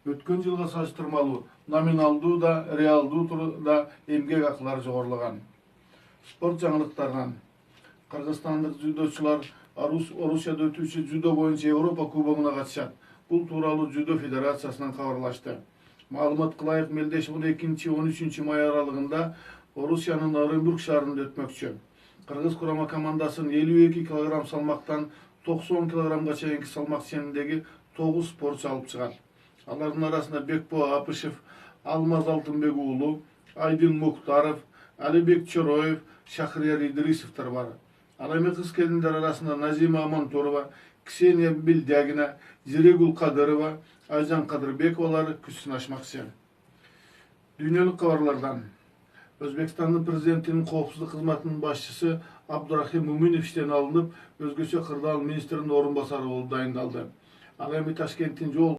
Өткөн жылга салыштырмалуу номиналдуу да, реалдуу турда эмгек акылары жогорулаган. Спорт жаңылыктарынан кыргызстандык дзюдочулар Орусияда өтүүчү дзюдо боюнча Европа кубогуна катышат. Бул тууралуу дзюдо федерациясынан кабарлашты. Маалымат кылайык, Мелдешев 2-13 май аралыгында Орусиянын Оренбург шаарында өтмөкчү. Кыргыз курама командасынын 52 кг салмактан 90 кг чейинки салмак ченіндегі 9 спортчу алып чыгат. Алардын арасында Бекбо Апышев, Алмаз Алтынбек уулу, Айдын Муктаров, Алибек Чороев, Шахрияр Идрисовтар бар. Ал эми кыз келиндер арасында Назима Амантурова, Ксения Билдягина, Зирегул Кадырова, Айжан Кадырбековалар күч сынашмакчы. Дүйнөлүк кабарлардан Өзбекстандын президентинин коопсуздук кызматынын башчысы Абдурахим Муминов иштен алынып, өзгөчө кырдаал министринин орун басары болуп дайындалды. Ал эми Ташкенттин жол